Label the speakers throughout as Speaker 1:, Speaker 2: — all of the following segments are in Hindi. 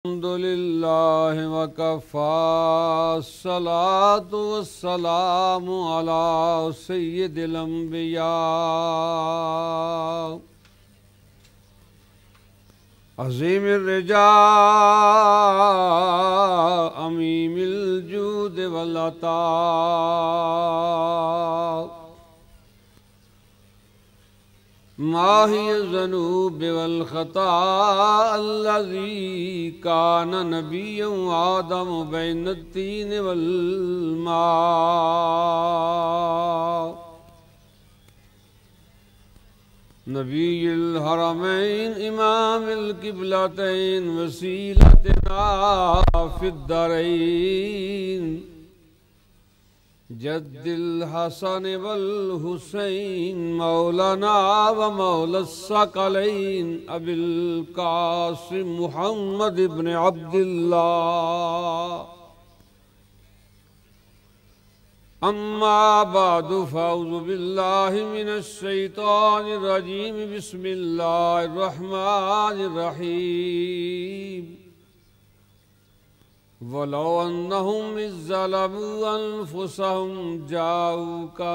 Speaker 1: अल्हम्दुलिल्लाह वकफ़ा अस्सलातु वस्सलामु अला सय्यिदिल अंबिया अज़ीमिर रिजा अमीमिल जूद वल अता माही ज़नूब वल ख़ता अल्लज़ी कान नबिय्यन आदम बैन तीन वल मा नबियुल हरमैन इमामुल क़िबलतैन वसीलतना फ़िद्दरैन जद्दिल हसन वल हुसैन मौलाना व मौलस्सक़लैन अबिल कासिम मुहम्मद इब्न अब्दुल्लाह अम्मा बादु फ़अऊज़ु बिल्लाहि मिनश शैतानिर रजीम बिस्मिल्लाहिर रहमानिर रहीम वलो अन्नहुम इज़ ज़लमू अनफुसहुम जाऊका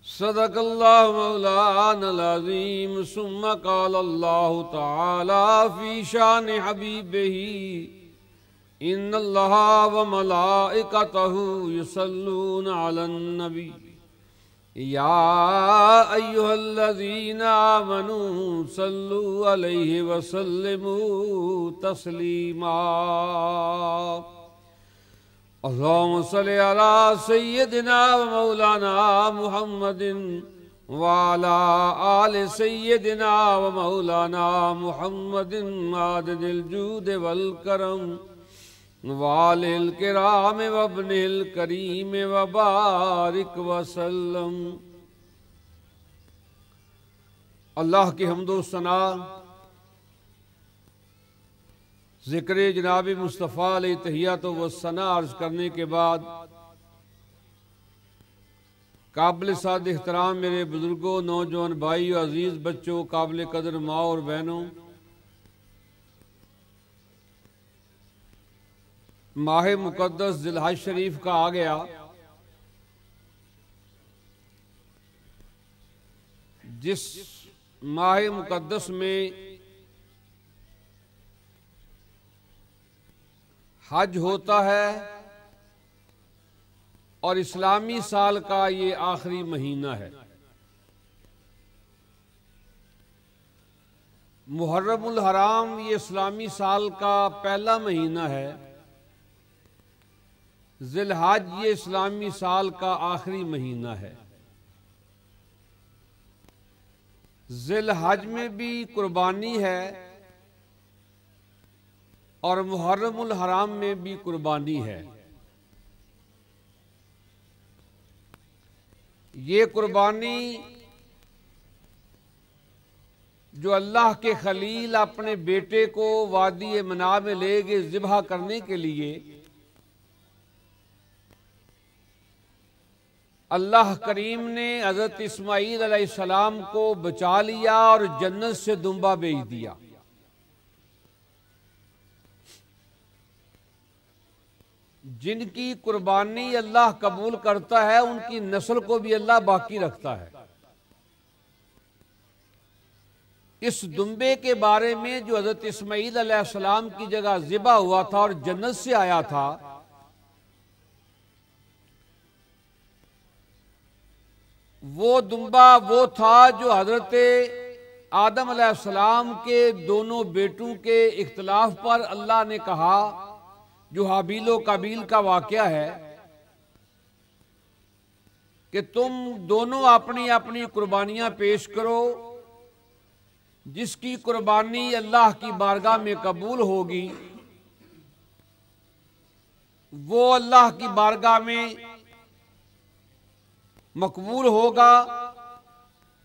Speaker 1: सदक़ल्लाहु मौलानल अज़ीम सुम्मा क़ालल्लाहु तआला फ़ी शान हबीबिही इन्नल्लाहा व मलाइकतहु युसल्लूना अलन नबी या अय्युहल्लज़ीना आमनू सल्लु अलैहि वसल्लिमू तस्लीमा अल्लाहुम्मा सल्लि अला सय्यिदिना व मौलाना मुहम्मदिन व अला आलि सय्यिदिना व मौलाना मुहम्मदिन आदिदिल जूद वल करम वालिल किराम वब्निल करीम व बारिक वसल्लम। अल्लाह की हम्दो सना ज़िक्र जनाब मुस्तफ़ा अलैहि तहियत व सना अर्ज करने के बाद काबिल साद एहतराम मेरे बुजुर्गों, नौजवान भाई, अजीज़ बच्चों, काबिल कदर माँ और बहनों, माह मुक़द्दस ज़िलहज शरीफ का आ गया। जिस माह मुक़द्दस में हज होता है और इस्लामी साल का ये आखिरी महीना है। मुहर्रमुल हराम ये इस्लामी साल का पहला महीना है। ज़िलहज ये इस्लामी साल का आखिरी महीना है। ज़िलहज में भी कुर्बानी है और मुहर्रमुल हराम में भी कुर्बानी है। ये कुर्बानी जो अल्लाह के खलील अपने बेटे को वादी मना में ले गए ज़िबह करने के लिए, अल्लाह करीम ने हज़रत इस्माईल अलैहिस्सलाम को बचा लिया और जन्नत से दुम्बा भेज दिया। जिनकी कुर्बानी अल्लाह कबूल करता है उनकी नस्ल को भी अल्लाह बाकी रखता है। इस दुम्बे के बारे में जो हज़रत इस्माईल अलैहिस्सलाम की जगह ज़िबा हुआ था और जन्नत से आया था, वो दुम्बा वो था जो हजरत आदम अलैहिस्सलाम के दोनों बेटों के इख्तिलाफ पर अल्लाह ने कहा, जो हाबील और काबील का वाक़या है कि तुम दोनों अपनी अपनी कुर्बानियां पेश करो, जिसकी कुर्बानी अल्लाह की बारगाह में कबूल होगी वो अल्लाह की बारगाह में मकबूल होगा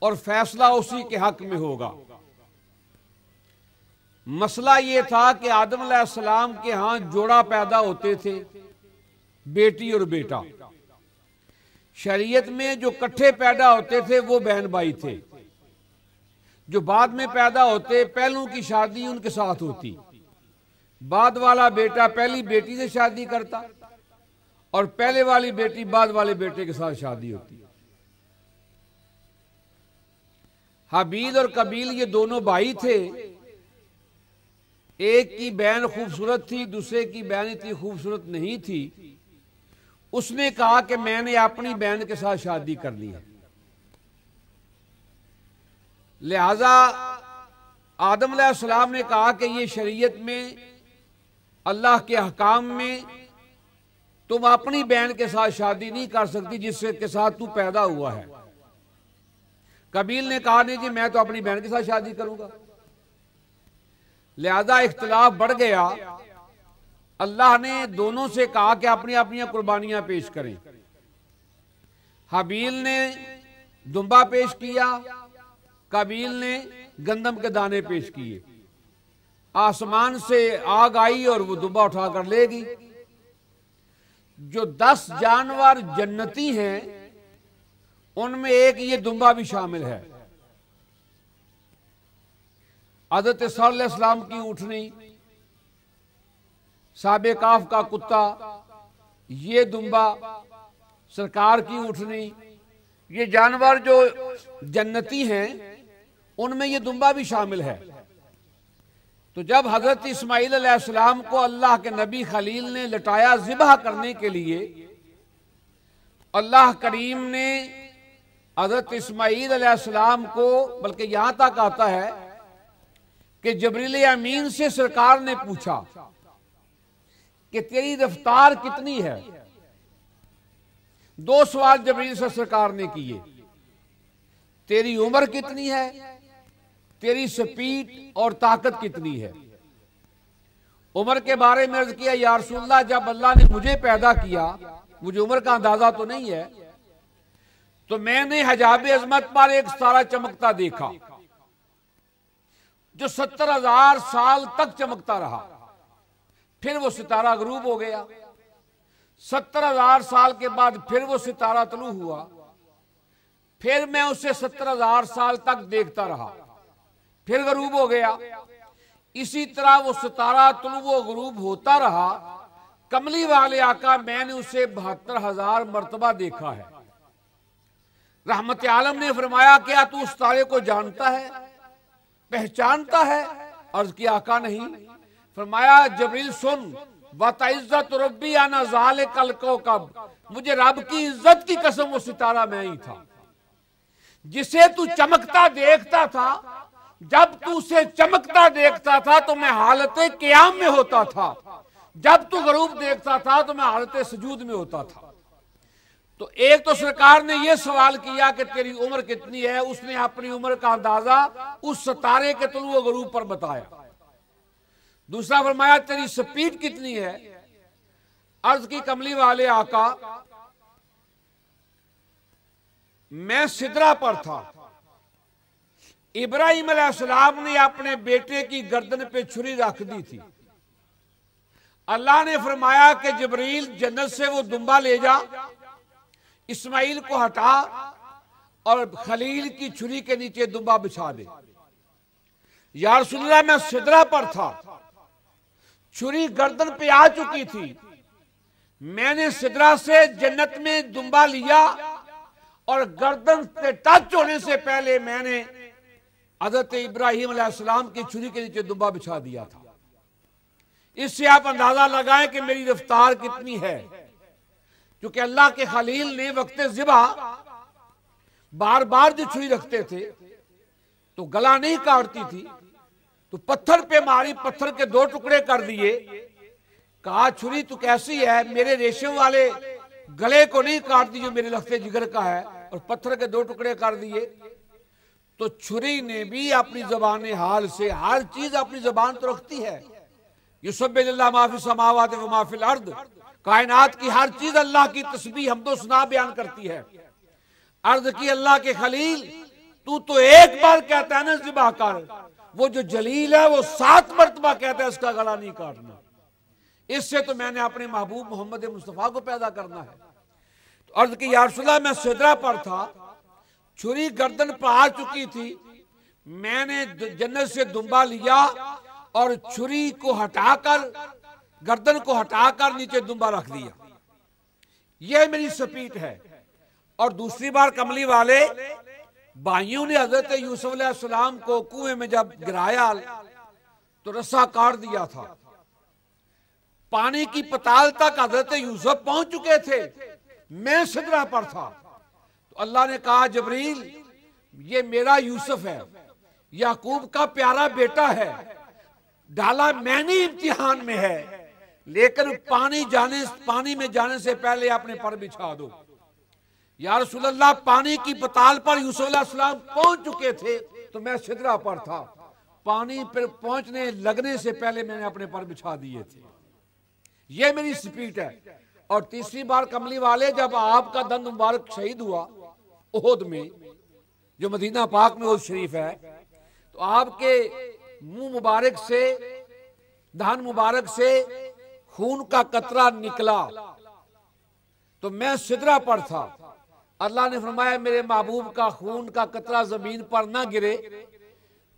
Speaker 1: और फैसला उसी के हक में होगा। मसला ये था कि आदम अलैहिस्सलाम के यहाँ जोड़ा पैदा होते थे, बेटी और बेटा। शरीयत में जो इकट्ठे पैदा होते थे वो बहन भाई थे। जो बाद में पैदा होते पहलों की शादी उनके साथ होती, बाद वाला बेटा पहली बेटी से शादी करता और पहले वाली बेटी बाद वाले बेटे के साथ शादी होती। हाबील और कबील ये दोनों भाई थे। एक की बहन खूबसूरत थी, दूसरे की बहन इतनी खूबसूरत नहीं थी। उसने कहा कि मैंने अपनी बहन के साथ शादी कर ली है। लिहाजा आदम अलैहिस्सलाम ने कहा कि ये शरीयत में, अल्लाह के अहकाम में तुम अपनी बहन के साथ शादी नहीं कर सकती जिससे के साथ तू पैदा हुआ है। कबील ने कहा नहीं जी, मैं तो अपनी बहन के साथ शादी करूंगा। लिहाजा इख्तिलाफ बढ़ गया। अल्लाह ने दोनों से कहा कि अपनी अपनी कुर्बानियां पेश करें। हाबील ने दुम्बा पेश किया, कबील ने गंदम के दाने पेश किए। आसमान से आग आई और वो दुम्बा उठाकर ले गई। जो 10 जानवर जन्नती हैं उनमें एक ये दुम्बा भी शामिल है। हज़रत सल्लल्लाहु अलैहि वसल्लम की ऊँटनी, साबे काफ का कुत्ता, ये दुम्बा, सरकार की ऊँटनी, ये जानवर जो जन्नती हैं उनमें ये दुम्बा भी शामिल है। तो जब हजरत इस्माइल अलैहिस्सलाम को अल्लाह के नबी खलील ने लटाया ज़िबह करने के लिए, अल्लाह करीम ने हजरत इस्माइल अलैहिस्सलाम को, बल्कि यहां तक आता है कि जबरील अमीन से सरकार ने पूछा कि तेरी रफ्तार कितनी है। 2 सवाल जबरील से सरकार ने किए, तेरी उम्र कितनी है, तेरी स्पीड और ताकत कितनी है। उम्र के बारे में अर्ज किया, या रसूलल्लाह जब अल्लाह ने मुझे पैदा किया, मुझे उम्र का अंदाजा तो नहीं है, तो मैंने हजाब अजमत पर एक सितारा चमकता देखा जो 70,000 साल तक चमकता रहा। फिर वो सितारा गरूब हो गया। 70,000 साल के बाद फिर वो सितारा तलू हुआ। फिर मैं उसे 70,000 साल तक देखता रहा, फिर गरूब हो गया। इसी तरह वो सितारा तुलू गरूब होता रहा। कमली वाले आका मैंने उसे 72,000 मर्तबा देखा है। रहमत आलम ने फरमाया, क्या तू उस तारे को जानता है, पहचानता है? अर्ज की आका नहीं। फरमाया, जबरील सुन, बतइज्जत रब्बी अना ज़ालिकल कौकब, मुझे रब की इज्जत की कसम वो सितारा मैं ही था जिसे तू चमकता देखता था। जब तू उसे चमकता देखता था तो मैं हालत क़याम में होता था, जब तू गरूब देखता था तो मैं हालत सजूद में होता था। तो एक तो सरकार ने यह सवाल किया कि तेरी उम्र कितनी है, उसने अपनी उम्र का अंदाजा उस सितारे के तुलू गरूब पर बताया। दूसरा फरमाया, तेरी स्पीड कितनी है। अर्ज की कमली वाले आका, मैं सिदरा पर था। इब्राहिम अलैहिस्सलाम ने अपने बेटे की गर्दन पे छुरी रख दी थी। अल्लाह ने फरमाया कि जिब्रील जन्नत से वो दुम्बा ले जा, इस्माइल को हटा और खलील की छुरी के नीचे दुम्बा बिछा दे। या रसूलल्लाह मैं सिदरा पर था, छुरी गर्दन पे आ चुकी थी। मैंने सिदरा से जन्नत में दुम्बा लिया और गर्दन से टच होने से पहले मैंने हज़रत इब्राहिम अलैहिस्सलाम की छुरी के नीचे दुम्बा बिछा दिया था। इससे आप अंदाजा लगाएं कि मेरी रफ्तार कितनी है। क्योंकि अल्लाह के खलील ने वक्त ज़िबा बार बार जो छुरी रखते थे तो गला नहीं काटती थी, तो पत्थर पे मारी, पत्थर के 2 टुकड़े कर दिए। कहा, छुरी तो कैसी है, मेरे रेशम वाले गले को नहीं काटती जो मेरे लफ्ते जिगर का है, और पत्थर के 2 टुकड़े कर दिए। तो छुरी ने भी अपनी ज़बान हाल से हर चीज अपनी ज़बान तो रखती है। युसब्बिहुल्लाह माफिस समावाति व माफिल अर्द, कायनात की हर चीज अल्लाह की तस्बीह हमदो सना बयान करती है। अर्ज की अल्लाह के खलील, तू तो एक बार कहता है ना ज़िबा कर, वो जो जलील है वो 7 मरतबा कहता है इसका गला नहीं काटना। इससे तो मैंने अपने महबूब मोहम्मद मुस्तफ़ा को पैदा करना है। तो अर्ज की या रसूलल्लाह मैं सिदरा पर था, छुरी गर्दन पर आ चुकी थी, मैंने जन्नत से दुम्बा लिया और छुरी को हटाकर, गर्दन को हटाकर नीचे दुम्बा रख दिया। यह मेरी स्पीड है। और दूसरी बार कमली वाले भाइयों ने हजरत यूसुफ अलैहिस्सलाम को कुएं में जब गिराया तो रस्सा काट दिया था। पानी की पताल तक हजरत यूसुफ पहुंच चुके थे, मैं सिदरा पर था। तो अल्लाह ने कहा, जबरील ये मेरा यूसुफ है, याकूब का प्यारा बेटा है, डाला मैंने इम्तिहान में है, लेकिन पानी में जाने से पहले अपने पर बिछा दो। या रसूलल्लाह, पानी की पताल पर यूसुफ अलैहिस्सलाम पहुंच चुके थे तो मैं सिदरा पर था। पानी पर पहुंचने लगने से पहले मैंने अपने पर बिछा दिए थे। यह मेरी स्पीड है। और तीसरी बार कमली वाले जब आपका दंद मुबारक शहीद हुआ ओहद में, जो मदीना पाक में ओहद शरीफ है, तो आपके मुंह मुबारक से, दान मुबारक से खून का कतरा निकला तो मैं सिदरा पर था। अल्लाह ने फरमाया, मेरे महबूब का खून का कतरा जमीन पर ना गिरे,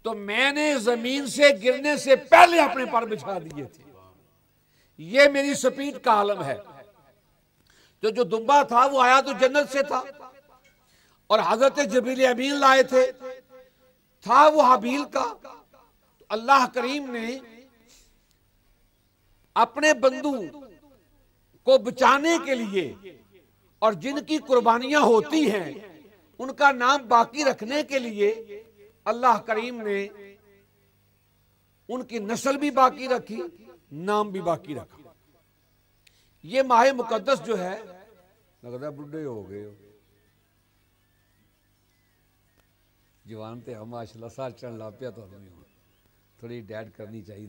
Speaker 1: तो मैंने जमीन से गिरने से पहले अपने पर बिछा दिए थे। ये मेरी स्पीड का आलम है। तो जो दुम्बा था वो आया तो जन्नत से था, और हजरत जबरील अमीन लाए थे, था वो हाबील का। तो अल्लाह करीम ने अपने बंदू को बचाने के लिए और जिनकी कुर्बानियां होती हैं उनका नाम बाकी रखने के लिए अल्लाह करीम ने उनकी नस्ल भी बाकी रखी, नाम भी बाकी रखा। ये माह मुकद्दस जो है, लगता बुढ़े हो गए हो, जवान ते हम माशाल्लाह साल चढ़ ला पिया, तो थोड़ी डैड करनी चाहिए।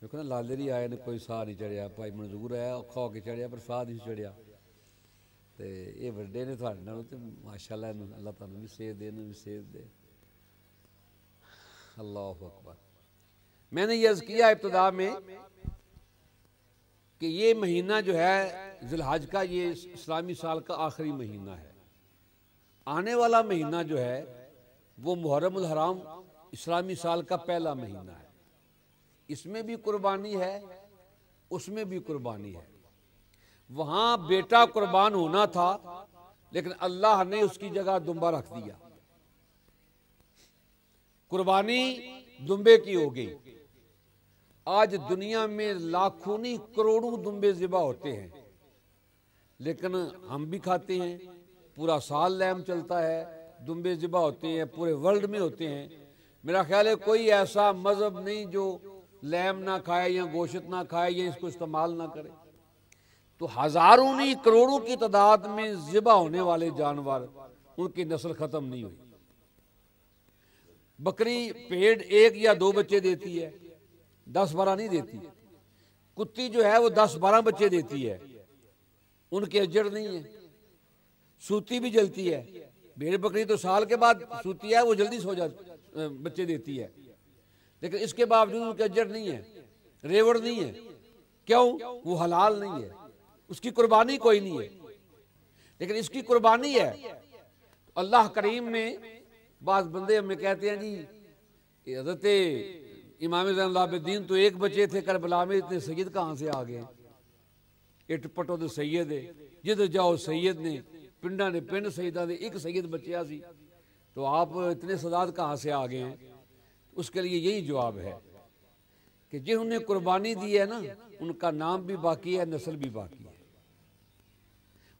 Speaker 1: देखो ना, लालेरी आए ने कोई साह नहीं चढ़िया, भाई मंजूर आया औखा होके चढ़िया पर साह नहीं चढ़िया। तो ये बड़े ने थोड़े नाल ते माशाल्लाह, अल्लाह तुहानू भी सेहत दे, इन्हूं भी सेहत दे। अल्लाह अकबर। मैंने ये अर्ज किया इब्तिदा में कि ये महीना जो है जिलहज का, ये इस्लामी साल का आखिरी महीना है। आने वाला महीना जो है वो मुहर्रम उल हराम इस्लामी साल का पहला महीना है। इसमें भी कुर्बानी है, उसमें भी कुर्बानी है। वहां बेटा कुर्बान होना था, लेकिन अल्लाह ने उसकी जगह दुम्बा रख दिया। कुर्बानी दुम्बे की हो गई। आज दुनिया में लाखों नहीं करोड़ों दुम्बे ज़िबा होते हैं, लेकिन हम भी खाते हैं। पूरा साल लैम चलता है, दुम्बे ज़िबा होते हैं, पूरे वर्ल्ड में होते हैं। मेरा ख्याल है कोई ऐसा मजहब नहीं जो लैम ना खाए या गोश्त ना खाए या इसको इस्तेमाल ना करे। तो हजारों नहीं करोड़ों की तादाद में ज़िबा होने वाले जानवर, उनकी नस्ल खत्म नहीं हुई। बकरी पेड़ 1 या 2 बच्चे देती है, 10-12 नहीं देती। कुत्ती जो है वो 10-12 बच्चे देती है, उनके अजर नहीं है। सूती भी जलती है। भेड़ बकरी तो साल के बाद सूती है, वो जल्दी सो जाती, बच्चे देती है, लेकिन इसके बावजूद उनके अजर नहीं है, रेवड़ नहीं है। क्यों? वो हलाल नहीं है, उसकी कुर्बानी कोई नहीं है। लेकिन इसकी कुर्बानी है। तो अल्लाह करीम ने, बाज़ बंदे हमें कहते हैं जी हज़रत इमाम ज़ैनुल आबिदीन तो 1 बच्चे थे करबला में, इतने सैयद कहाँ से आ गए? इट पटो तो सैयद है, जिधर जाओ सैयद ने, पिंडा ने पिंड सैयदा ने, 1 सैयद बच्चा सी, तो आप इतने सदाद कहाँ से आ गए हैं? उसके लिए यही जवाब है कि जिन्होंने कुर्बानी दी है ना, उनका नाम भी बाकी है, नस्ल भी बाकी है।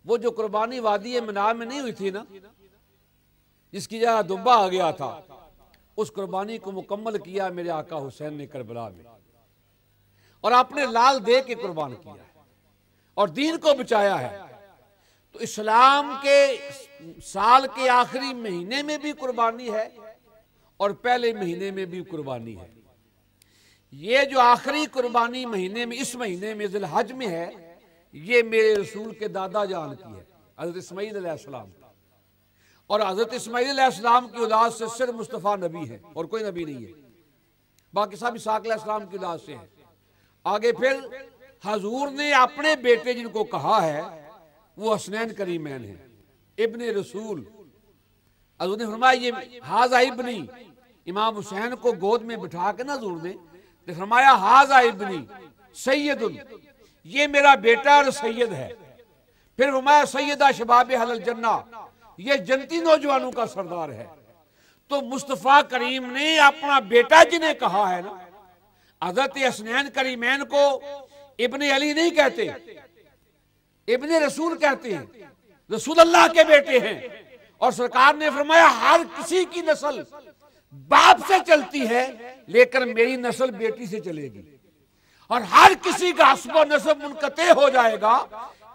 Speaker 1: वो जो कुर्बानी वादी मना में नहीं हुई थी ना, जिसकी जगह दुम्बा आ गया था, उस कुर्बानी को मुकम्मल किया मेरे आका हुसैन ने करबला में, और अपने लाल दे के कुर्बान किया है और दीन को बचाया है। तो इस्लाम के साल के आखिरी महीने में भी कुर्बानी है और पहले महीने में भी कुर्बानी है। ये जो आखिरी कुर्बानी महीने में, इस महीने में ज़िलहज में है, ये मेरे रसूल के दादा जान की है, हज़रत इस्माईल अलैहिस्सलाम। और हज़रत इस्माईल अलैहिस्सलाम की औलाद से सिर्फ मुस्तफ़ा नबी है और कोई नबी नहीं है, बाकी सब इसहाक़ अलैहिस्सलाम की औलाद से है। आगे फिर हजूर ने अपने बेटे जिनको कहा है वो हसनैन करीमैन है, इब्ने रसूल, हजूर ने फरमाया ये हाजा इब्नी, इमाम हुसैन को गोद में बिठा के ना हजूर ने तो फरमाया हाजा इब्नी सैयदुन, ये मेरा बेटा और सैयद है। फिर फरमाया सैयदा शबाब अहल जन्ना, ये जन्नती नौजवानों का सरदार है। तो मुस्तफ़ा करीम ने अपना बेटा जिन्हें कहा है ना, हज़रत हसनैन करीमैन को इब्ने अली नहीं कहते, इब्ने रसूल कहते हैं, रसूल अल्लाह के बेटे हैं। और सरकार ने फरमाया हर किसी की नस्ल बाप से चलती है, लेकिन मेरी नस्ल बेटी से चलेगी। और हर किसी का हस्ब नसब मुनकते हो जाएगा,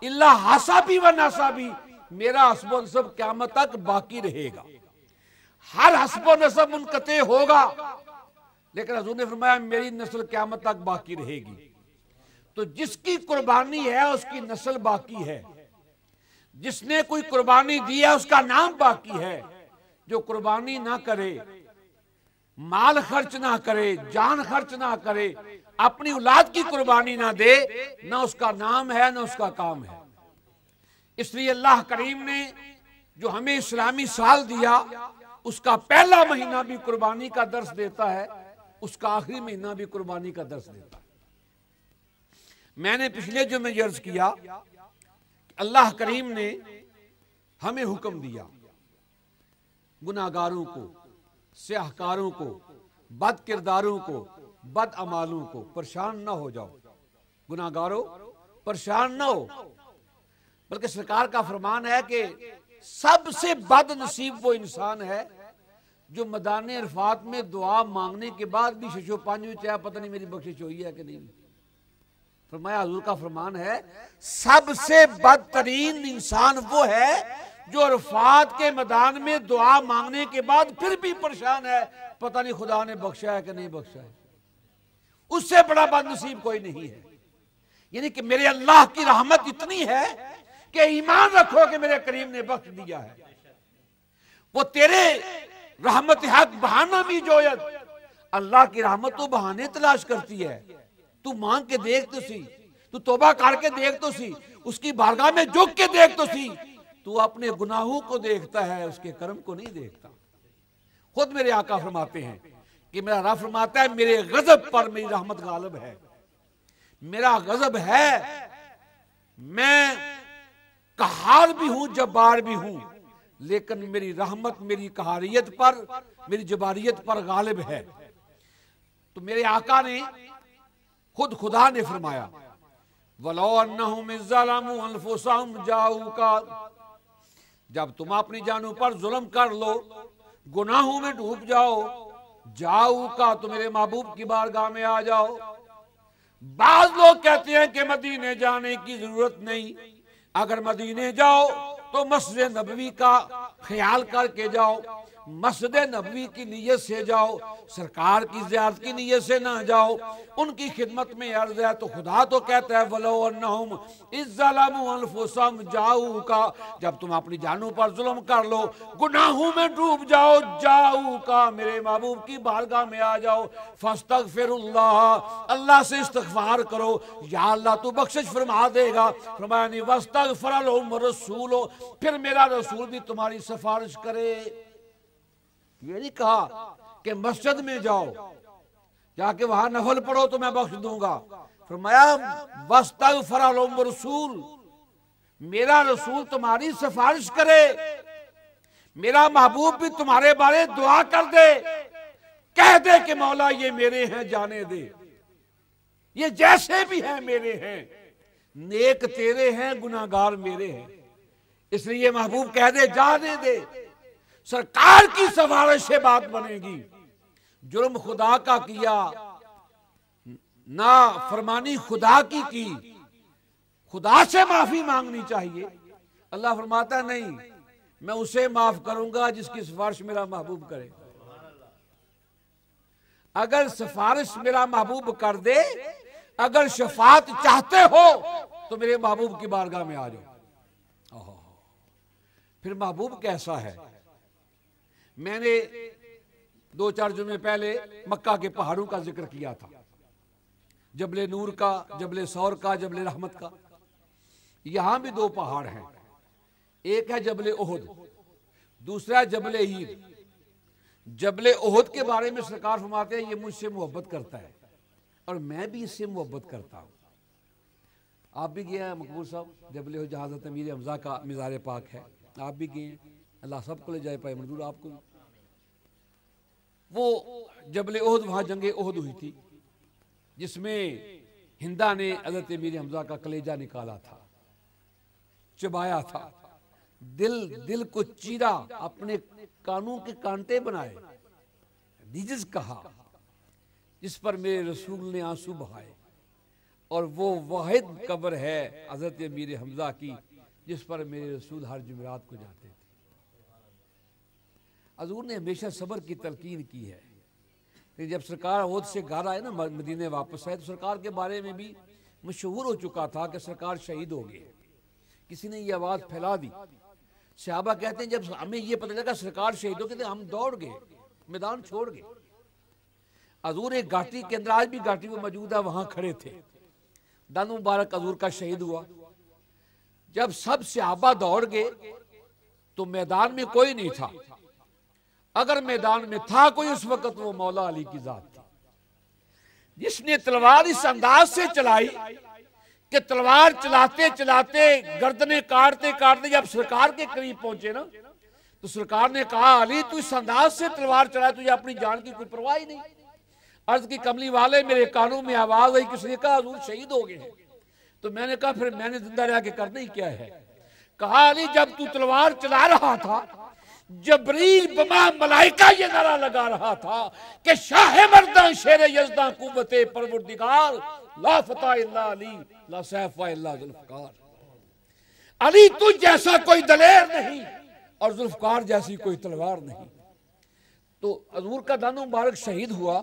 Speaker 1: इल्ला हसाबी व नसाबी, मेरा हस्ब नसब क़यामत तक बाकी रहेगा। हर हस्ब नसब मुनकते होगा, लेकिन हजूर ने फरमाया मेरी नस्ल क़यामत तक बाकी रहेगी। तो जिसकी कुर्बानी है उसकी नस्ल बाकी है, जिसने कोई कुर्बानी दी है उसका नाम बाकी है। जो कुर्बानी ना करे, माल खर्च ना करे, जान खर्च ना करे, अपनी औलाद की कुर्बानी ना दे, ना उसका नाम है ना उसका काम है। इसलिए अल्लाह करीम ने जो हमें इस्लामी साल दिया, उसका पहला महीना भी कुर्बानी का दर्स देता है, उसका आखिरी महीना भी कुर्बानी का दर्स देता है। मैंने पिछले जो में अर्ज किया, अल्लाह करीम ने हमें हुक्म दिया गुनाहगारों को, स्याहकारों को, बद किरदारों को, बद अमालों को परेशान ना हो जाओ। गुनाहगारों परेशान ना हो, बल्कि सरकार का फरमान है कि सबसे बद नसीब वो इंसान है जो मैदान अरफात में दुआ मांगने के बाद भी शशो पांच चाहे पता नहीं मेरी बख्शिश हुई है कि नहीं। फरमाया हुजूर का फरमान है सबसे बदतरीन इंसान वो है जो अरफात के मैदान में दुआ मांगने के बाद फिर भी परेशान है, पता नहीं खुदा ने बख्शा है कि नहीं बख्शा है। उससे बड़ा बदनसीब कोई नहीं है। यानी कि मेरे अल्लाह की रहमत इतनी है कि ईमान रखो कि मेरे करीम ने बख्श दिया है। वो तेरे रहमत हक बहाना भी जोयत, अल्लाह की रहमत तो बहाने तलाश करती है। तू मांग के देख तो सी, तू तौबा करके देख तो सी, उसकी बारगाह में झुक के देख तो सी। तू अपने गुनाहों को देखता है, उसके कर्म को नहीं देखता। खुद मेरे आका फरमाते हैं कि मेरा रब फरमाता है मेरे गजब पर मेरी रहमत गालिब है। मेरा गजब है, मैं कहार भी हूं, जब्बार भी हूं, लेकिन मेरी रहमत मेरी कहारियत पर, मेरी जबारियत पर गालिब है। तो मेरे आका ने खुद खुदा ने फरमाया वलो अन्नहुम ज़लमू अनफुसहुम जाऊका, जब तुम अपनी जानों पर जुल्म कर लो, गुनाहों में डूब जाओ, जाऊका तो मेरे महबूब की बारगाह में आ जाओ। बाज लोग कहते हैं कि मदीने जाने की जरूरत नहीं, अगर मदीने जाओ तो मस्जिद नबवी का ख्याल करके जाओ, मस्जिद नबवी की नीयत से जाओ, सरकार की ज़ियारत की नीयत से ना जाओ। उनकी खिदमत में अर्ज है तो खुदा तो कहता है वलो अन्नहुम इज़्ज़लमू अनफुसहुम जाऊका, जब तुम अपनी जानों पर जुल्म कर लो, गुनाहों में डूब जाओ, जाऊका मेरे महबूब की बारगाह में आ जाओ। फस्तगफिरुल्लाह, अल्लाह से इस्तिग़फार करो, या अल्लाह तू बख्शिश फरमा देगा। फरमाया नहीं वस्तगफर लहुम रसूलो, फिर मेरा रसूल भी तुम्हारी सिफारिश करे। ये नहीं कहा कि मस्जिद में जाओ, जाके वहां नफल पढ़ो तो मैं बख्श दूंगा। फरमाया वस्तगफर लहुम रसूल, मेरा रसूल तुम्हारी सिफारिश करे, मेरा महबूब भी तुम्हारे बारे दुआ कर दे, कह दे कि मौला ये मेरे हैं जाने दे, ये जैसे भी हैं मेरे हैं, नेक तेरे हैं गुनाहगार मेरे हैं, इसलिए महबूब कह दे जाने दे। सरकार की सिफारिश से बात बनेगी। जुर्म खुदा का किया, ना फरमानी खुदा की, खुदा से माफी मांगनी चाहिए। अल्लाह फरमाता नहीं, मैं उसे माफ करूंगा जिसकी सिफारिश मेरा महबूब करे। अगर सिफारिश मेरा महबूब कर दे, अगर शफात चाहते हो तो मेरे महबूब की बारगाह में आ जाओ। फिर महबूब कैसा है? मैंने 2-4 जुमे पहले मक्का के पहाड़ों का जिक्र किया था, जबले नूर का, जबले सौर का, जबले रहमत का। यहां भी 2 पहाड़ हैं, एक है जबले ओहद दूसरा जबल हीर, जबल ओहद के बारे में सरकार फरमाते हैं ये मुझसे मोहब्बत करता है और मैं भी इससे मोहब्बत करता हूँ। आप भी गए हैं मकबूल साहब, जबल ओहद जहाँ हज़रत अमीर हमज़ा का मज़ार पाक है, आप भी गए हैं, अल्लाह सबको ले जाए पाए मंजूर आपको। वो जबल ओहद, वहाँ जंग ओहद हुई थी जिसमें हिंदा ने हज़रत अमीर हमज़ा का कलेजा निकाला था, चबाया था, दिल को चीरा, अपने कानों के कांटे बनाए, रिजिज कहा, जिस पर मेरे रसूल ने आंसू बहाए। और वो वाहिद कब्र है हज़रत अमीर हमज़ा की जिस पर मेरे रसूल हर जुमेरात को जाते थे। हज़ूर ने हमेशा सब्र की तलकीन की है। कि जब सरकार ओहद से घर आए ना, मदीने वापस आए, तो सरकार के बारे में भी मशहूर हो चुका था कि सरकार शहीद हो गए। किसी ने ये आवाज़ फैला दी, सहाबा कहते हैं जब हमें ये पता लगा सरकार शहीद हो गए तो हम दौड़ गए, मैदान छोड़ गए। हज़ूर एक घाटी के अंदर, आज भी घाटी में मौजूद है, वहां खड़े थे। दान मुबारक हज़ूर का शहीद हुआ। जब सब सहाबा दौड़ गए तो मैदान में कोई नहीं था। अगर मैदान में था कोई उस वक्त वो मौला अली की जात थी, जिसने तलवार इस अंदाज से चलाई कि तलवार चलाते चलाते गर्दनें काटते काटते जब सरकार के करीब पहुंचे ना, तो सरकार ने कहा अली तू इस अंदाज से तलवार चलाए, तुझे अपनी जान की कोई परवाह ही नहीं। अर्ज की कमली वाले मेरे कानों में आवाज आई, किसने कहा हज़ूर शहीद हो गए हैं। तो मैंने कहा फिर मैंने जिंदा रह के करना ही क्या है। कहा अली जब तू तलवार चला रहा था, जबरील बमा मलाइका ये नारा लगा रहा था कि शाह मर्दां शेर यज़दां कुव्वते परवरदिगार ला फता इल्ला अली ला सैफ इल्ला जुल्फ़कार। अली तुझ जैसा कोई दलेर नहीं और जुल्फ़कार जैसी कोई तलवार नहीं। तो हज़ूर का दानो मुबारक शहीद हुआ।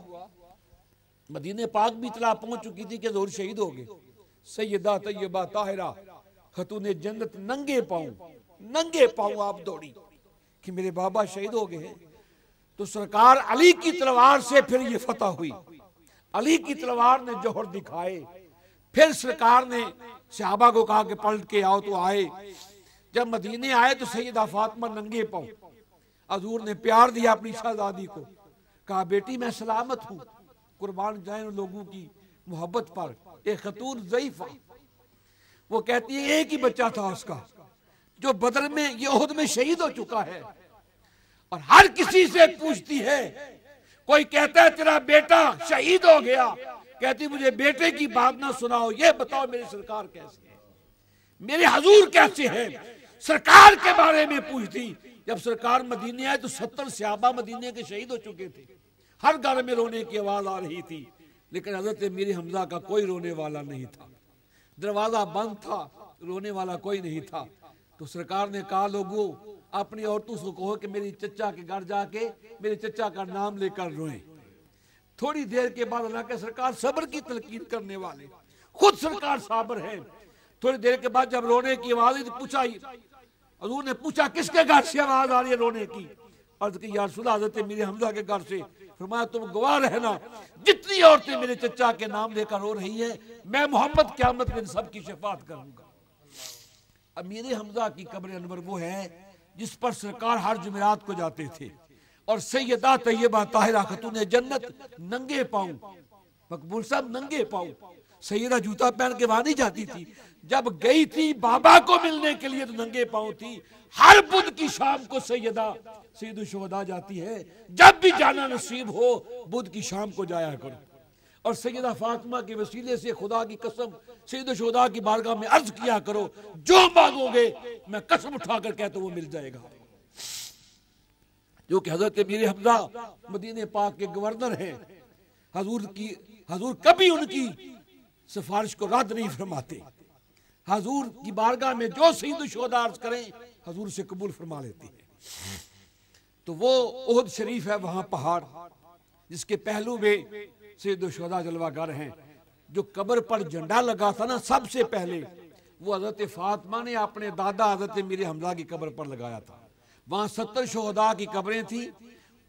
Speaker 1: मदीने पाक भी इतला पहुंच चुकी थी कि हज़ूर शहीद हो गए। सैयदा तैयबा ताहिरा खतूने जन्नत नंगे पांव आप दौड़ी कि मेरे बाबा शहीद हो गए। तो सरकार अली की तलवार से फिर ये फतह हुई, अली की तलवार ने जोहर दिखाए। फिर सरकार ने सहाबा को कहा कि पलट के आओ, तो आए। जब मदीने आए तो सैयदा फातिमा नंगे पांव, हज़ूर ने प्यार दिया अपनी शहजादी को, कहा बेटी मैं सलामत हूं, कुर्बान जाए उन लोगों की मोहब्बत पर। एक खतून ज़ईफ़ा, वो कहती है एक ही बच्चा था उसका जो बदर में ये ओहद में शहीद हो चुका है, और हर किसी से पूछती है, कोई कहता है तेरा बेटा शहीद हो गया, कहती मुझे बेटे की बात ना सुनाओ, ये बताओ मेरी सरकार कैसे है, मेरे हजूर कैसे है। सरकार के बारे में पूछती। जब सरकार मदीने आए तो 70 सहाबा मदीने के शहीद हो चुके थे। हर घर में रोने की आवाज आ रही थी, लेकिन हजरत अमीर हमजा का कोई रोने वाला नहीं था। दरवाजा बंद था, रोने वाला कोई नहीं था। तो सरकार ने कहा लोगों अपनी औरतों से कहो कि मेरी चचा के घर जाके मेरे चचा का नाम लेकर रोएं। थोड़ी देर के बाद अल्लाह के सरकार सब्र की तलकीन करने वाले, खुद सरकार साबर है। थोड़ी देर के बाद जब रोने की आवाज आई तो पूछा, हजूर ने पूछा किसके घर से आवाज आ रही है रोने की। अर्ज की या रसूल हज़रत अमीर हमजा के घर से। फरमाया तुम गवाह रहना, जितनी औरतें मेरे चचा के नाम लेकर रो रही हैं, मैं मोहम्मद क़यामत में सबकी शफाअत करूंगा। अमीर हमजा की कब्र अनवर वो है जिस पर सरकार हर जुमेरात को जाते थे, और सैयदा तैयबा ताहिरा खतून जन्नत नंगे पांव, मकबूल साहब नंगे पांव, सैयदा जूता पहन के वहां नहीं जाती थी। जब गई थी बाबा को मिलने के लिए तो नंगे पांव थी। हर बुध की शाम को सैयदा सैयद शुहदा जाती है, जब भी जाना नसीब हो बुध की शाम को जाया करो। और सैयदा फातिमा के वसीले से खुदा की कसम सैयद शुहदा की बारगाह में अर्ज किया करो, जो मांगोगे मैं कसम उठाकर कहता हूं वो मिल जाएगा। जो कि हजरत अमीर हमजा मदीने पाक के गवर्नर हैं, हजूर कभी उनकी सिफारिश को रद्द नहीं फरमाते। हजूर की बारगाह में जो सैयद शुहदा अर्ज करें हजूर से कबूल फरमा लेती है। तो वो ओहद शरीफ है वहां पहाड़, जिसके पहलू में सैयद शुहदा जलवागर हैं। जो कब्र पर झंडा लगा था ना, सबसे पहले वो हजरत फातिमा ने अपने दादा हजरत अमीर हमजा की कब्र पर लगाया था। वहां 70 शुहदा की कब्रें थी।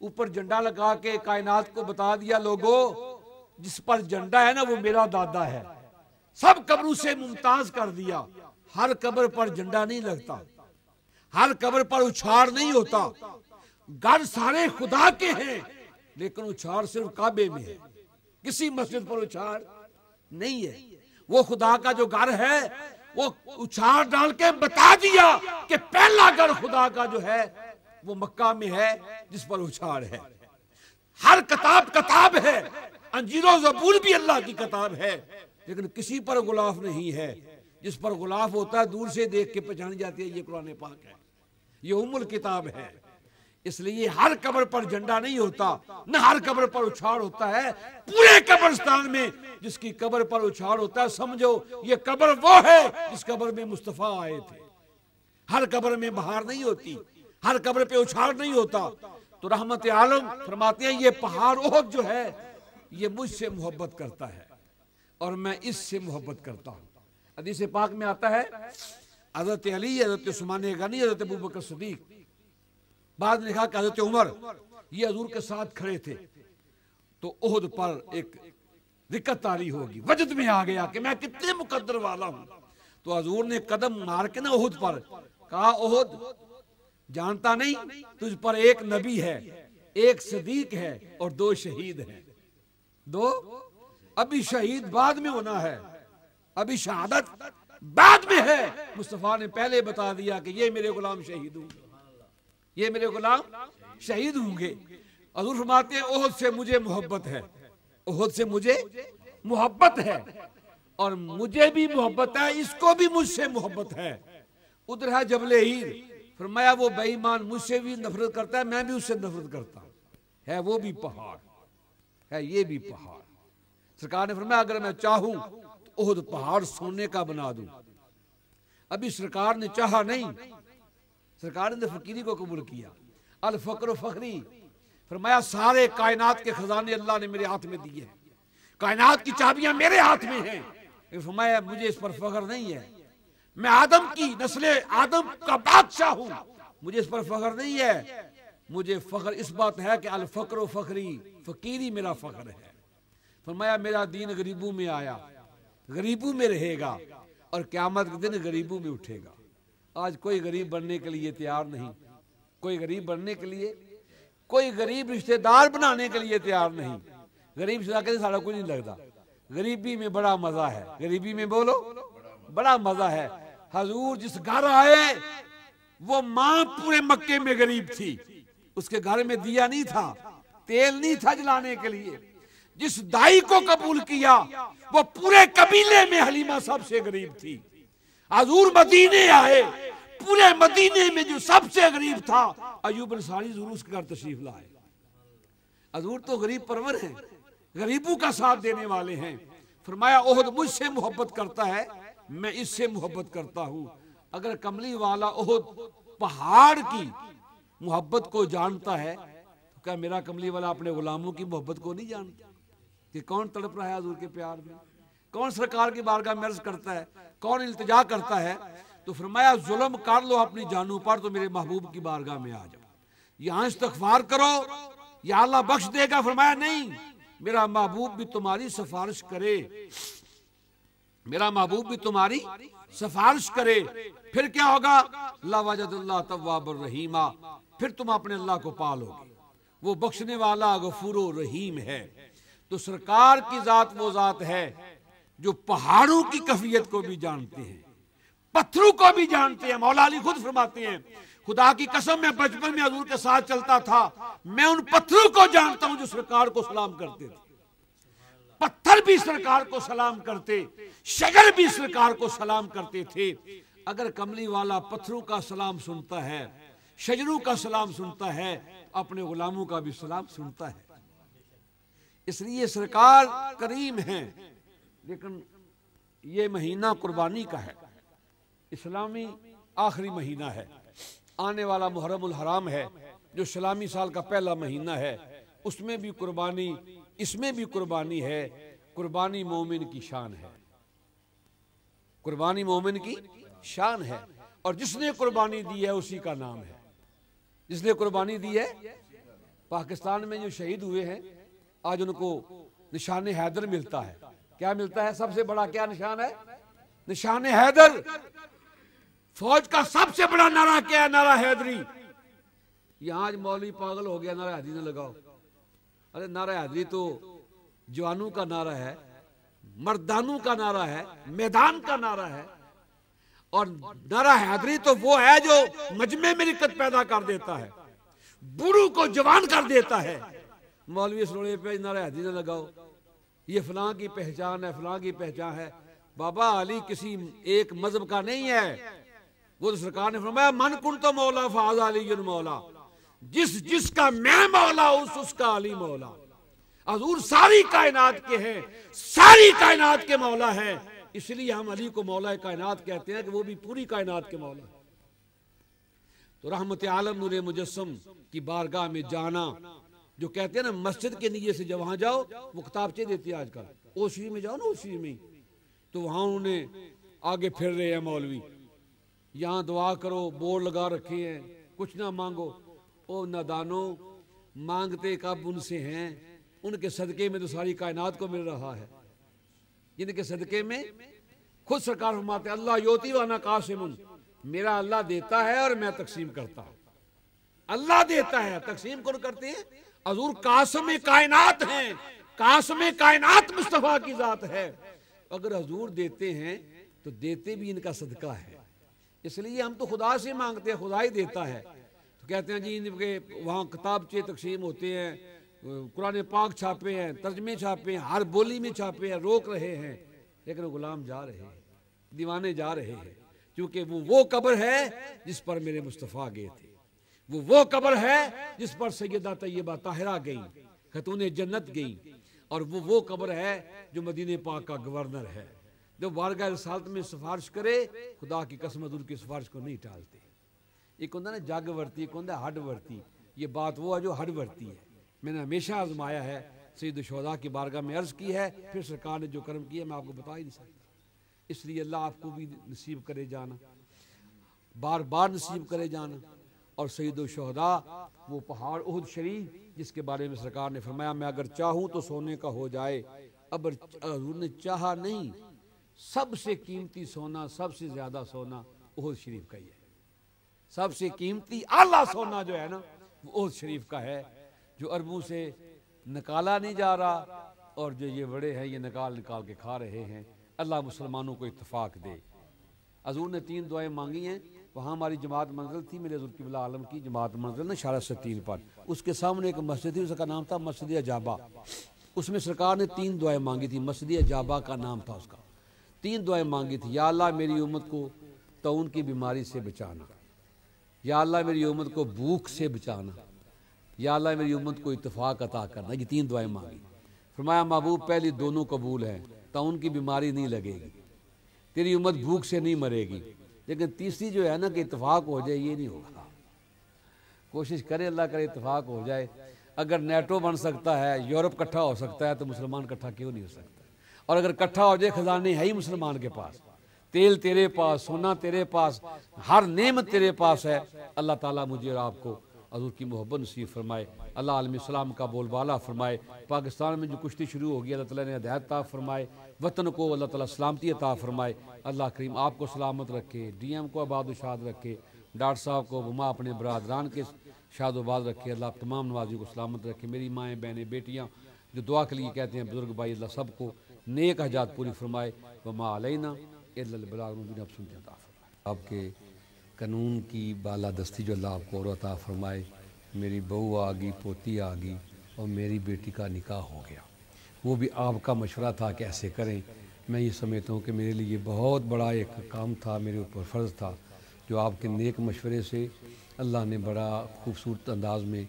Speaker 1: ऊपर झंडा लगा के कायनात को बता दिया, लोगों जिस पर झंडा है ना वो मेरा दादा है। सब कब्रों से मुमताज कर दिया, हर कब्र पर झंडा नहीं लगता। हर कब्र पर उछाड़ नहीं होता। घर सारे खुदा के हैं, लेकिन उछाड़ सिर्फ काबे में है, किसी मस्जिद पर उछाड़ नहीं है। वो खुदा का जो घर है वो उछाड़ डाल के बता दिया कि पहला घर खुदा का जो है वो मक्का में है, जिस पर उछाड़ है। हर किताब है, अंजीरो ज़बूर भी अल्लाह की किताब है, लेकिन किसी पर गुलाफ नहीं है। जिस पर गुलाफ होता है दूर से देख के पहचान जाती है ये कुरान पाक है, ये उम्मुल किताब है। इसलिए हर कब्र पर झंडा नहीं होता, न हर कब्र पर उछाड़ होता है। पूरे कब्रिस्तान में जिसकी कब्र पर उछाड़ होता है, समझो ये कब्र वो है जिस कब्र में मुस्तफा आए थे। हर कब्र में बहार नहीं होती, हर कब्र पे उछाड़ नहीं होता। तो रहमत आलम फरमाते हैं ये पहाड़ ओहद जो है ये मुझसे मोहब्बत करता है और मैं इससे मोहब्बत करता हूं। हदीस पाक में आता है हजरत अली, हजरत उस्मान गनी, हजरत अबू बकर सिद्दीक, बाद में लिखा कि हजरत उमर ये हजूर के साथ खड़े थे, तो ओहद पर एक दिक्कत तारी होगी, वजद में आ गया कि मैं कितने मुकद्दर वाला हूं। तो हजूर ने कदम मार के ना ओहद पर कहा, ओहद जानता नहीं तुझ पर एक नबी है, एक सदीक है और 2 शहीद हैं। 2 अभी शहीद बाद में होना है, अभी शहादत बाद में है। मुस्तफा ने पहले बता दिया कि ये मेरे गुलाम शहीद होंगे, ये मेरे गुलाम शहीद होंगे। हजूर फरमाते हैं ओहद से मुझे मोहब्बत है, ओहद से मुझे मोहब्बत है और मुझे भी मोहब्बत है, इसको भी मुझसे मोहब्बत है। उधर है जबले हीर, फरमाया वो बेईमान मुझसे भी नफरत करता है, मैं भी उससे नफरत करता हूं। है वो भी पहाड़ है, ये भी पहाड़। सरकार ने फरमाया अगर मैं चाहूं तो ओहद पहाड़ सोने का बना दूं। अभी सरकार ने चाहा नहीं, सरकार ने फकीरी को कबूल किया। अल फक्र फखरी, फरमाया सारे कायनात के खजाने अल्लाह ने मेरे हाथ में दिए हैं, कायनात की चाबियां मेरे हाथ में हैं। फरमाया मुझे इस पर फख्र नहीं है, मैं आदम की नस्ले आदम का बादशाह हूं, मुझे इस पर फख्र नहीं है। मुझे फख्र इस बात है कि अल फक्र फखरी, फकीरी मेरा फख्र है। फरमाया मेरा दीन गरीबों में आया, गरीबों में रहेगा और क़यामत के दिन गरीबों में उठेगा। आज कोई गरीब बनने के लिए तैयार नहीं, कोई गरीब बनने के लिए, कोई गरीब रिश्तेदार बनाने के लिए तैयार नहीं। गरीब रिश्तेदार कहते सारा कुछ नहीं लगता, गरीबी में बड़ा मजा है, गरीबी में बोलो बड़ा मजा है। हजूर जिस घर आए वो माँ पूरे मक्के में गरीब थी, उसके घर में दिया नहीं था, तेल नहीं था जलाने के लिए। जिस दाई को कबूल किया वो पूरे कबीले में हलीमा सबसे गरीब थी। हजूर मदीने आए, पूरे मदीने में जो सबसे गरीब था अयूब अंसारी जरूर उसके घर तशरीफ लाए। हजूर तो गरीब परवर हैं, गरीबों का साथ देने वाले हैं। फरमाया ओहद मुझसे मोहब्बत करता है, मैं इससे मोहब्बत करता हूं। अगर कमली वाला ओहद पहाड़ की मोहब्बत को जानता है तो क्या मेरा कमली वाला अपने गुलामों की मोहब्बत को नहीं जानता कि कौन तड़प रहा है हजूर के प्यार में, कौन सरकार की बारगाह में अर्ज करता है, कौन इल्तिजा करता है। तो फरमाया जुल्म कर लो अपनी जानों पर तो मेरे महबूब की बारगाह में आ जाओ, यहां इस्तगफार करो या अल्लाह बख्श देगा। फरमाया नहीं, मेरा महबूब भी तुम्हारी सिफारिश करे, मेरा महबूब भी तुम्हारी सिफारिश करे, फिर क्या होगा, ला वजदुल्लाह तव्वाबुर रहीमा, फिर तुम अपने अल्लाह को पालोगे, वो बख्शने वाला गफूरो रहीम है। तो सरकार की जात वो जात है जो पहाड़ों की कैफियत को भी जानते हैं, पत्थरों को भी जानते हैं। मौला अली खुद फरमाते हैं खुदा की कसम मैं बचपन में हजूर के साथ चलता था, मैं उन पत्थरों को जानता हूं जो सरकार को सलाम करते थे। पत्थर भी सरकार को सलाम करते, शजर भी सरकार को सलाम करते थे। अगर कमली वाला पत्थरों का सलाम सुनता है, शजरों का सलाम सुनता है, अपने गुलामों का भी सलाम सुनता है। इसलिए सरकार करीम है, लेकिन ये महीना कुर्बानी का है, इस्लामी आखिरी महीना है। आने वाला मुहर्रमुल हराम है जो इस्लामी साल का पहला महीना है, उसमें भी कुर्बानी, इसमें भी कुर्बानी है। कुर्बानी मोमिन की शान है, कुर्बानी मोमिन की शान है। और जिसने कुर्बानी दी है उसी का नाम है, जिसने कुर्बानी दी है। पाकिस्तान में जो शहीद हुए हैं आज उनको निशान हैदर मिलता है। क्या मिलता है? सबसे बड़ा क्या निशान है? निशान हैदर। फौज का सबसे बड़ा नारा क्या है? नारा हैदरी। यहां आज मौलवी पागल हो गया, नारा हैदरी न लगाओ। अरे नारा हैदरी तो जवानों का नारा है, मर्दानों का नारा है, मैदान का नारा है। और नारा हैदरी तो वो है जो मजमे में रिक्कत पैदा कर देता है, बूढ़ों को जवान कर देता है। मौलवी सरोड़े पे नारा हैदरी न लगाओ, ये फलां की पहचान है, फलां की पहचान है। बाबा अली किसी एक मजहब का नहीं है। वो तो सरकार ने फरमाया मन कुन तो मौला फाज अली मौला, जिसका मैं मौला उसका अली मौला। हजूर सारी कायनात के हैं, सारी कायनात के मौला है, इसलिए हम अली को मौला कायनात कहते हैं कि वो भी पूरी कायनात के मौला। तो रहमत आलम नूरे मुजस्सम की बारगाह में जाना, जो कहते हैं ना मस्जिद के नीचे से जब वहां जाओ, वो किताबचे देती है आजकल, ओशी में जाओ ना, ओशी में, तो वहां उन्हें आगे फिर रहे हैं मौलवी, यहाँ दुआ करो, बोर्ड लगा रखे हैं, कुछ ना मांगो। ओ नादानो, मांगते कब उनसे हैं, उनके सदके में तो सारी कायनात को मिल रहा है, जिनके सदके में खुद सरकार फरमाते अल्लाह योती वाना कासिमुन, मेरा अल्लाह देता है और मैं तकसीम करता हूं। अल्लाह देता है, तकसीम कौन करते हैं? हजूर कासम कायनात हैं, कासम कायनात मुस्तफा की जात है। अगर हजूर देते हैं तो देते भी इनका सदका है, इसलिए हम तो खुदा से मांगते हैं, खुदा ही देता है। तो कहते हैं जी इनके वहाँ किताबचे तकसीम होते हैं, कुरान पाक छापे हैं, तर्जमे छापे हैं, हर बोली में छापे हैं, रोक रहे हैं, लेकिन गुलाम जा रहे हैं, दीवाने जा रहे हैं, क्योंकि वो कब्र है जिस पर मेरे मुस्तफ़ा गए थे, वो कब्र है जिस पर सैयदा तैयबा ताहिरा गई, खतून जन्नत गई, और वो कब्र है जो मदीने पाक का गवर्नर है, जो बारगाह रिसालत में सिफारिश करे, खुदा की कसम हजूर की सिफारिश को नहीं टालते। एक होता ना जग वर्ती, एक होता हड वर्ती, ये बात वो है जो हड वर्ती है। मैंने हमेशा आजमाया है, सैयद शुहदा की बारगाह में अर्ज की है, फिर सरकार ने जो कर्म किया मैं आपको बता ही नहीं सकता। इसलिए अल्लाह आपको भी नसीब करे जाना, बार बार नसीब करे जाना। और सैयद शुहदा वो पहाड़ उहद शरीफ जिसके बारे में सरकार ने फरमाया मैं अगर चाहूँ तो सोने का हो जाए, अब हजूर ने चाहा नहीं, सबसे कीमती सोना, सबसे ज्यादा सोना उहद शरीफ का ही है। सबसे कीमती आला सोना जो है ना वो उहद शरीफ का है, जो अरबों से निकाला नहीं जा रहा, और जो ये बड़े हैं ये निकाल निकाल के खा रहे हैं। अल्लाह मुसलमानों को इत्तफाक दे। हजूर ने 3 दुआएं मांगी हैं। वहाँ हमारी जमात मंजिल थी, मेरे हजूर किबला आलम की जमात मंजिल ना शारा 3 पर, उसके सामने एक मस्जिद थी, उसका नाम था मस्जिद अजाबा। उसमें सरकार ने 3 दुआएं मांगी थी, मस्जिद अजाबा का नाम था उसका। 3 दुआएं मांगी थी, या अल्लाह मेरी उम्मत को तौन की बीमारी से बचाना, या अल्लाह मेरी उम्मत को भूख से बचाना, या अल्लाह मेरी उम्मत को इत्तफाक अता करना। ये 3 दुआएं मांगी। फरमाया महबूब पहली दोनों कबूल हैं, तौन की बीमारी नहीं लगेगी, तेरी उम्मत भूख से नहीं मरेगी, लेकिन तीसरी जो है ना कि इत्तफाक हो जाए, ये नहीं होगा। कोशिश करे अल्लाह करे इत्तफाक हो जाए। अगर नेटो बन सकता है, यूरोप इकट्ठा हो सकता है, तो मुसलमान इकट्ठा क्यों नहीं हो सकता? और अगर इकट्ठा हो जाए, खजाने है ही मुसलमान के पास, तेल तेरे पास, सोना तेरे पास, हर नेमत तेरे पास है। अल्लाह ताला मुझे और आपको हजूर की मोहब्बत नसीब फरमाए, अल्लाह आलम इस्लाम का बोलबाला फरमाए। पाकिस्तान में जो कुश्ती शुरू होगी अल्लाह ताला ने हिदायत अता फरमाए, वतन को अल्लाह ताला सलामती अता फरमाए। अल्लाह करीम आपको सलामत रखे, डीएम को आबाद शाद रखे, डॉक्टर साहब को वमा अपने बरादरान के शादोबाद रखे, अल्लाह तमाम नवाजियों को सलामत रखे। मेरी माएँ बहनें बेटियाँ जो दुआ के लिए कहते हैं, बुजुर्ग भाई, अल्लाह सबको नेक हजात पूरी फरमाए। वमा अलैना इल्लल बलाग मुबीन। अब सुनते अता फरमाए आपके कानून की बालादस्ती जो अल्लाह आपको और अता फरमाए। मेरी बहू आ गई, पोती आ गई, और मेरी बेटी का निकाह हो गया। वो भी आपका मशवरा था कि ऐसे करें। मैं ये समझता हूँ कि मेरे लिए बहुत बड़ा एक काम था, मेरे ऊपर फ़र्ज़ था, जो आपके नेक मशवरे से अल्लाह ने बड़ा खूबसूरत अंदाज में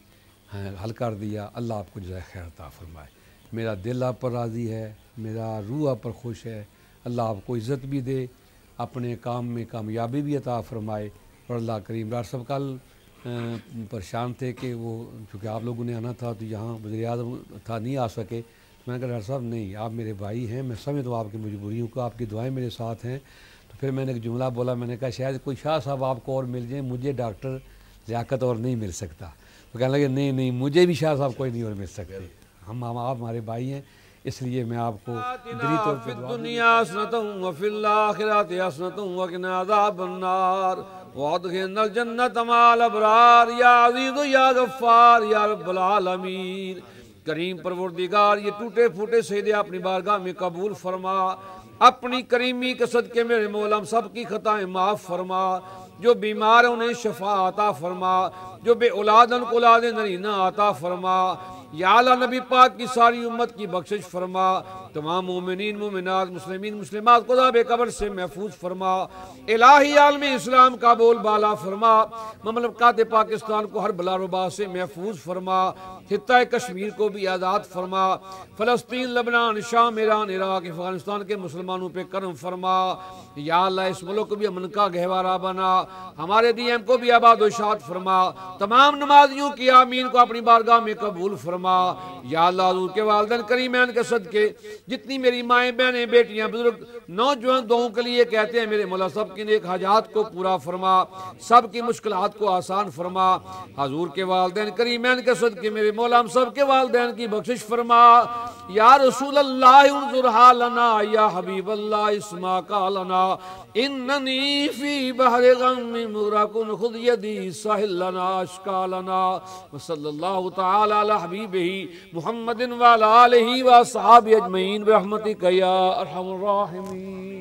Speaker 1: हल कर दिया। अल्लाह आपको जज़ाए खैर अता फरमाए। मेरा दिल आप पर राज़ी है, मेरा रूह आप पर खुश है। अल्लाह आपको इज़्ज़त भी दे, अपने काम में कामयाबी भी अता फरमाए। और अल्लाह करीम डॉक्टर साहब कल परेशान थे कि वो चूँकि आप लोगों ने आना था तो यहाँ वज़ीर आज़म था, नहीं आ सके। मैंने कहा डॉक्टर साहब नहीं, आप मेरे भाई हैं, मैं समझ तो आपकी मजबूरियों को, आपकी दुआएं मेरे साथ हैं। तो फिर मैंने एक जुमला बोला, मैंने कहा शायद कोई शाह साहब आपको और मिल जाए, मुझे डॉक्टर लियाकत और नहीं मिल सकता। तो कहने लगे नहीं नहीं, मुझे भी शाह साहब कोई नहीं और मिल सकते, हम आप हमारे भाई हैं। इसलिए मैं आपको दिली तौर पे दुनिया हसनतुम व फिल आखिरति हसनतुम व किना अज़ाबन्नार वअदखिलना जन्नत मअल अबरार या अज़ीज़ या गफ्फार या रब्बल आलमीन। करीम परवरदिगार, ये टूटे फूटे सजदे अपनी बारगाह में कबूल फरमा। अपनी करीमी के सदके मेरे मौला हम सब की खताएं माफ़ फरमा। जो बीमार है उन्हें शफा अता फरमा। जो बे औलाद उनको औलाद नरीना अता फरमा। या अल्लाह नबी पाक की सारी उम्मत की बख्शिश फरमा। तमाम मोमिनीन मोमिनात मुस्लिमीन मुस्लिमात को अज़ाब कब्र से महफूज फरमा। इलाही आलम इस्लाम का बोल बाला फरमा। ममलकत पाकिस्तान को हर बला रुबा से महफूज फरमा। खित्ता कश्मीर को भी आज़ाद फरमा। फ़लस्तीन, लबनान, शाम, ईरान, इराक, अफगानिस्तान के मुसलमानों पे करम फरमा। या अल्लाह इस मुल्क को भी अमन का गहवारा बना। हमारे दीएम को भी आबाद शाद फरमा। तमाम नमाजियों की आमीन को अपनी बारगाह में कबूल फरमा। या अल्लाह हुजूर के वालिदैन करीमैन के सदके जितनी मेरी माएँ बहनें बेटियां बुजुर्ग नौजवान दुआओं के लिए कहते हैं मेरे मौला सब की नेक हाजात को पूरा फरमा। सब की मुश्किलात को आसान फरमा। हुजूर के वालिदैन करीमैन के सदके मेरे मौला हम सब के वालिदैन की बख्शिश फरमा। या रसूल अल्लाह उन्जुर हालना या हबीब अल्लाह इस्मा कालना इन्ननी फी बहर गम मुगरकुन खुद यदी साहिल लना अशकालना व सल्लल्लाहु तआला अला हबीबिही मुहम्मदिन व अला आलिही व अस्हाबिही अजमईन बिरहमतिका या अरहमर राहिमीन।